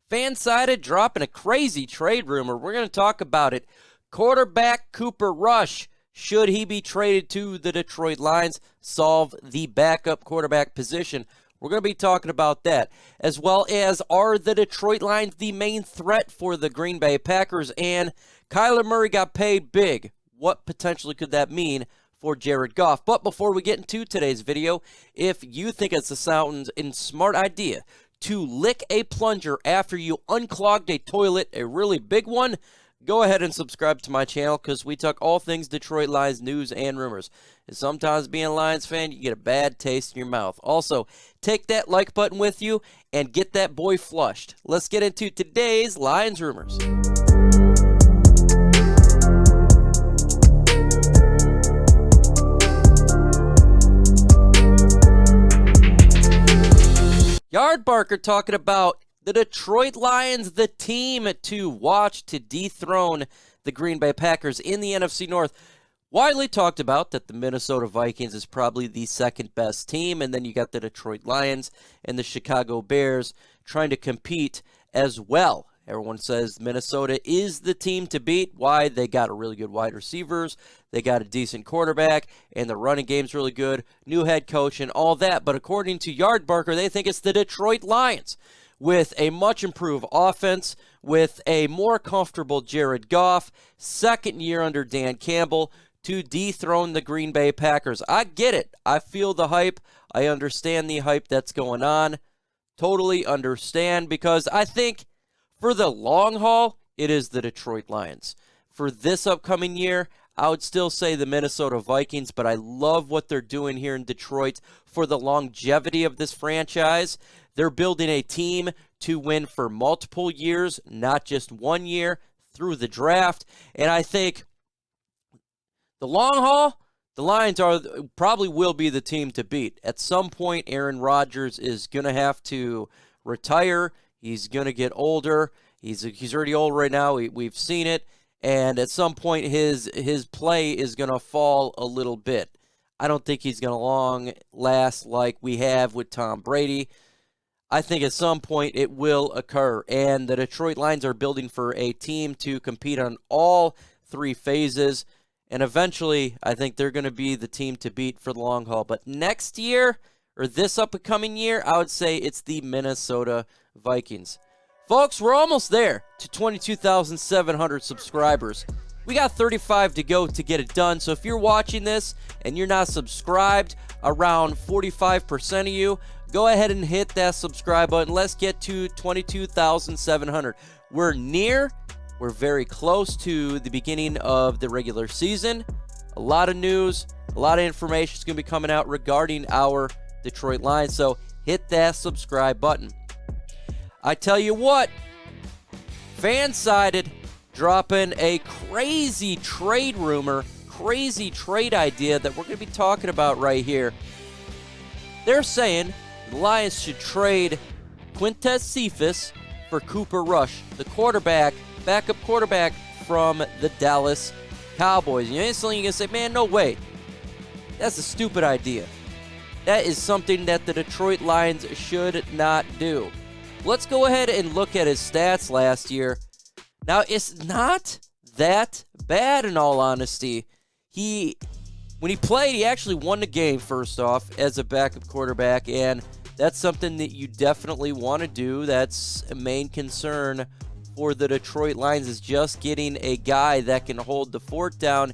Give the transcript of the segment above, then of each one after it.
Fansided dropping a crazy trade rumor. We're going to talk about it. Quarterback Cooper Rush. Should he be traded to the Detroit Lions? Solve the backup quarterback position. We're going to be talking about that. As well as, are the Detroit Lions the main threat for the Green Bay Packers? And Kyler Murray got paid big. What potentially could that mean for Jared Goff? But before we get into today's video, if you think it's a sound and smart idea to lick a plunger after you unclogged a toilet, a really big one, go ahead and subscribe to my channel because we talk all things Detroit Lions news and rumors. And sometimes being a Lions fan, you get a bad taste in your mouth. Also, take that like button with you and get that boy flushed. Let's get into today's Lions rumors. Yardbarker talking about the Detroit Lions, the team to watch to dethrone the Green Bay Packers in the NFC North. Widely talked about that the Minnesota Vikings is probably the second best team, and then you got the Detroit Lions and the Chicago Bears trying to compete as well. Everyone says Minnesota is the team to beat. Why? They got a really good wide receivers, they got a decent quarterback, and the running game's really good, new head coach and all that. But according to Yardbarker, they think it's the Detroit Lions with a much improved offense, with a more comfortable Jared Goff, second year under Dan Campbell, to dethrone the Green Bay Packers. I get it. I feel the hype. I understand the hype that's going on. Totally understand, because I think for the long haul, it is the Detroit Lions. For this upcoming year, I would still say the Minnesota Vikings, but I love what they're doing here in Detroit for the longevity of this franchise. They're building a team to win for multiple years, not just 1 year, through the draft. And I think the long haul, the Lions probably will be the team to beat. At some point, Aaron Rodgers is going to have to retire. He's going to get older. He's already old right now. We've seen it. And at some point, his play is going to fall a little bit. I don't think he's going to long last like we have with Tom Brady. I think at some point it will occur. And the Detroit Lions are building for a team to compete on all three phases. And eventually, I think they're going to be the team to beat for the long haul. But next year, or this upcoming year, I would say it's the Minnesota Vikings. Folks, we're almost there to 22,700 subscribers. We got 35 to go to get it done. So if you're watching this and you're not subscribed, around 45% of you, go ahead and hit that subscribe button. Let's get to 22,700. We're very close to the beginning of the regular season. A lot of news, a lot of information is going to be coming out regarding our Detroit Lions. So hit that subscribe button. I tell you what, Fansided dropping a crazy trade rumor, crazy trade idea that we're going to be talking about right here. They're saying the Lions should trade Quintez Cephus for Cooper Rush, the backup quarterback from the Dallas Cowboys. And instantly you're going to say, man, no way. That's a stupid idea. That is something that the Detroit Lions should not do. Let's go ahead and look at his stats last year. Now, it's not that bad in all honesty. When he played, he actually won the game, first off, as a backup quarterback, and that's something that you definitely want to do. That's a main concern for the Detroit Lions, is just getting a guy that can hold the fort down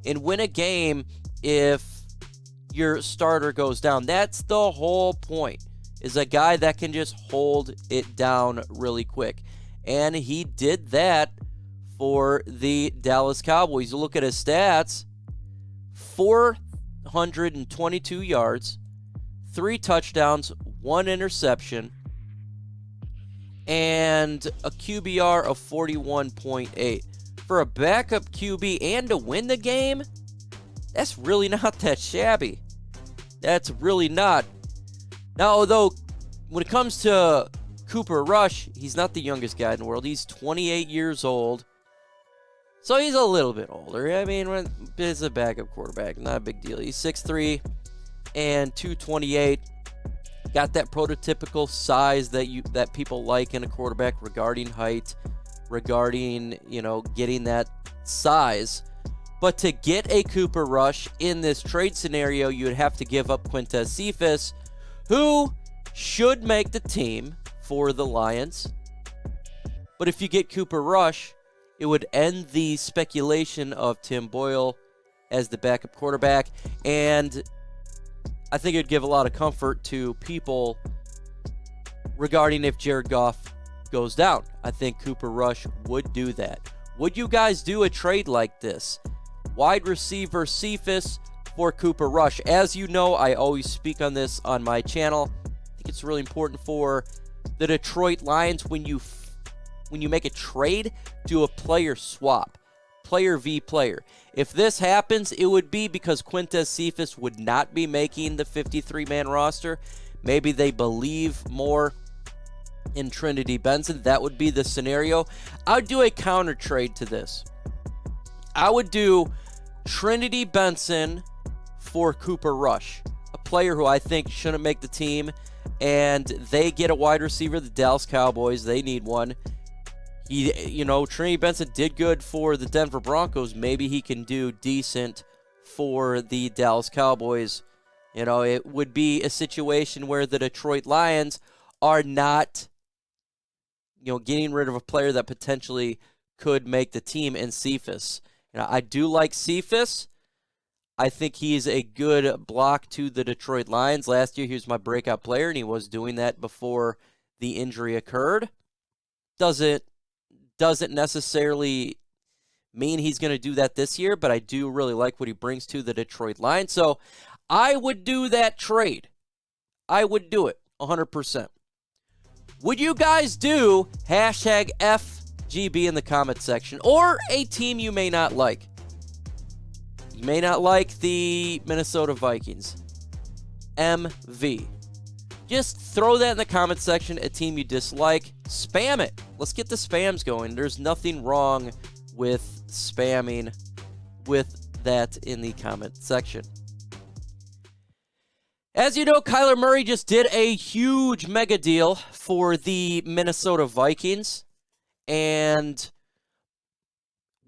and win a game if your starter goes down. That's the whole point, is a guy that can just hold it down really quick. And he did that for the Dallas Cowboys. You look at his stats, 422 yards, 3 touchdowns, 1 interception, and a QBR of 41.8. For a backup QB and to win the game, that's really not that shabby. That's really not. Now, although, when it comes to Cooper Rush, he's not the youngest guy in the world. He's 28 years old. So he's a little bit older. I mean, he's a backup quarterback. Not a big deal. He's 6'3" and 228. got that prototypical size that people like in a quarterback regarding height, regarding, getting that size. But to get a Cooper Rush in this trade scenario, you would have to give up Quintez Cephus, who should make the team for the Lions. But if you get Cooper Rush, it would end the speculation of Tim Boyle as the backup quarterback, and I think it would give a lot of comfort to people regarding if Jared Goff goes down. I think Cooper Rush would do that. Would you guys do a trade like this? Wide receiver Cephus for Cooper Rush. As you know, I always speak on this on my channel. I think it's really important for the Detroit Lions when you make a trade, do a player swap. Player v. player. If this happens, it would be because Quintez Cephus would not be making the 53-man roster. Maybe they believe more in Trinity Benson. That would be the scenario. I would do a counter trade to this. I would do Trinity Benson for Cooper Rush, a player who I think shouldn't make the team, and they get a wide receiver, the Dallas Cowboys. They need one. Trinity Benson did good for the Denver Broncos. Maybe he can do decent for the Dallas Cowboys. It would be a situation where the Detroit Lions are not, getting rid of a player that potentially could make the team in Cephus. I do like Cephus. I think he's a good block to the Detroit Lions. Last year, he was my breakout player, and he was doing that before the injury occurred. Doesn't necessarily mean he's going to do that this year, but I do really like what he brings to the Detroit Lions. So I would do that trade. I would do it 100%. Would you guys do #FGB in the comment section, or a team you may not like? You may not like the Minnesota Vikings. MV. Just throw that in the comment section, a team you dislike. Spam it. Let's get the spams going. There's nothing wrong with spamming with that in the comment section. As you know, Kyler Murray just did a huge mega deal for the Minnesota Vikings. And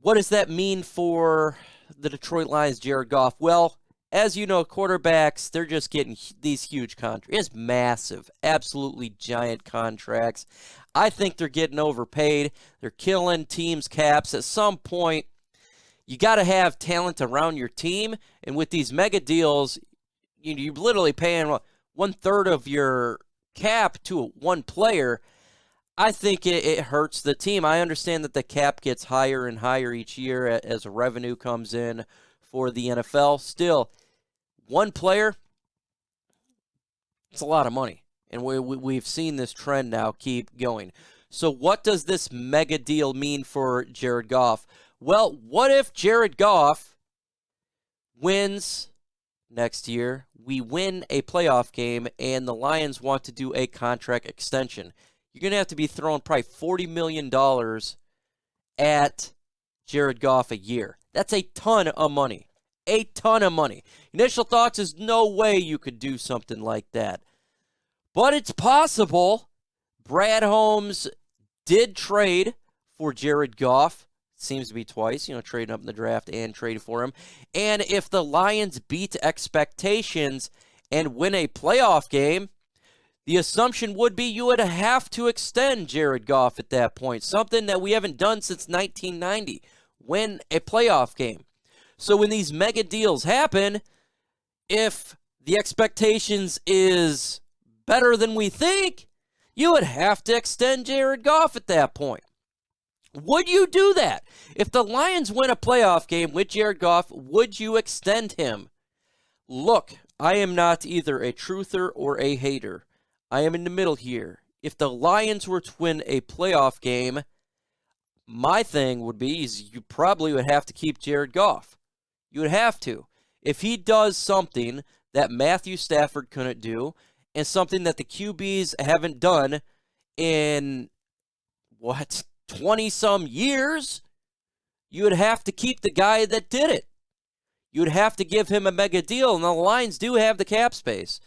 what does that mean for the Detroit Lions' Jared Goff? Well, as you know, quarterbacks, they're just getting these huge contracts. It's massive, absolutely giant contracts. I think they're getting overpaid. They're killing teams' caps. At some point, you got to have talent around your team. And with these mega deals, you're literally paying 1/3 of your cap to one player. I think it hurts the team. I understand that the cap gets higher and higher each year as revenue comes in for the NFL. Still, one player, it's a lot of money. And we've seen this trend now keep going. So what does this mega deal mean for Jared Goff? Well, what if Jared Goff wins next year? We win a playoff game, and the Lions want to do a contract extension. You're going to have to be throwing probably $40 million at Jared Goff a year. That's a ton of money. A ton of money. Initial thoughts is no way you could do something like that. But it's possible. Brad Holmes did trade for Jared Goff. Seems to be twice, trading up in the draft and trading for him. And if the Lions beat expectations and win a playoff game, the assumption would be you would have to extend Jared Goff at that point, something that we haven't done since 1990, win a playoff game. So when these mega deals happen, if the expectations is better than we think, you would have to extend Jared Goff at that point. Would you do that? If the Lions win a playoff game with Jared Goff, would you extend him? Look, I am not either a truther or a hater. I am in the middle here. If the Lions were to win a playoff game, my thing would be is you probably would have to keep Jared Goff. You would have to. If he does something that Matthew Stafford couldn't do and something that the QBs haven't done in, 20-some years, you would have to keep the guy that did it. You would have to give him a mega deal, and the Lions do have the cap space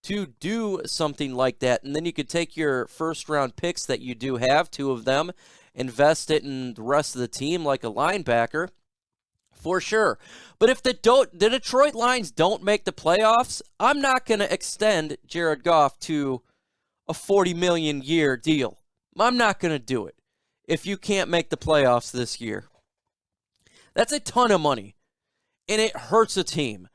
to do something like that. And then you could take your first-round picks that you do have, 2 of them, invest it in the rest of the team like a linebacker, for sure. But if the Detroit Lions don't make the playoffs, I'm not going to extend Jared Goff to a $40 million year deal. I'm not going to do it if you can't make the playoffs this year. That's a ton of money, and it hurts a team.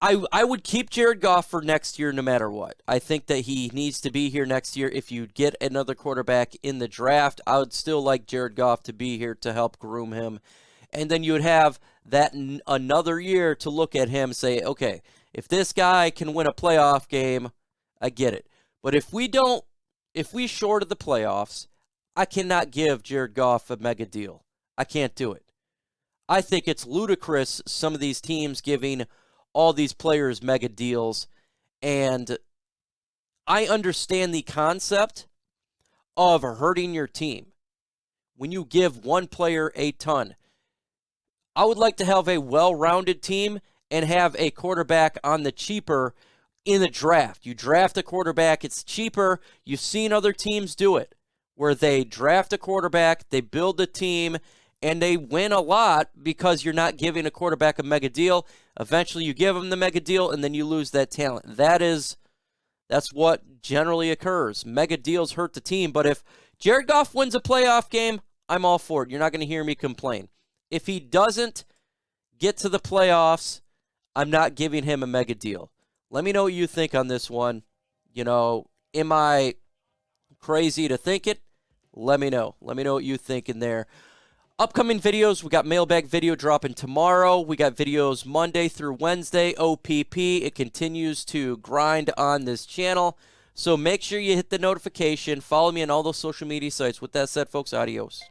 I would keep Jared Goff for next year no matter what. I think that he needs to be here next year. If you get another quarterback in the draft, I would still like Jared Goff to be here to help groom him. And then you would have that another year to look at him and say, okay, if this guy can win a playoff game, I get it. But if we short of the playoffs, I cannot give Jared Goff a mega deal. I can't do it. I think it's ludicrous, some of these teams giving all these players mega deals, and I understand the concept of hurting your team when you give one player a ton. I would like to have a well-rounded team and have a quarterback on the cheaper in the draft. You draft a quarterback, it's cheaper. You've seen other teams do it, where they draft a quarterback, they build a team, and they win a lot because you're not giving a quarterback a mega deal. Eventually you give them the mega deal, and then you lose that talent. That's what generally occurs. Mega deals hurt the team, but if Jared Goff wins a playoff game, I'm all for it. You're not going to hear me complain. If he doesn't get to the playoffs, I'm not giving him a mega deal. Let me know what you think on this one. Am I crazy to think it? Let me know. Let me know what you think in there. Upcoming videos, we got mailbag video dropping tomorrow. We got videos Monday through Wednesday, OPP. It continues to grind on this channel. So make sure you hit the notification. Follow me on all those social media sites. With that said, folks, adios.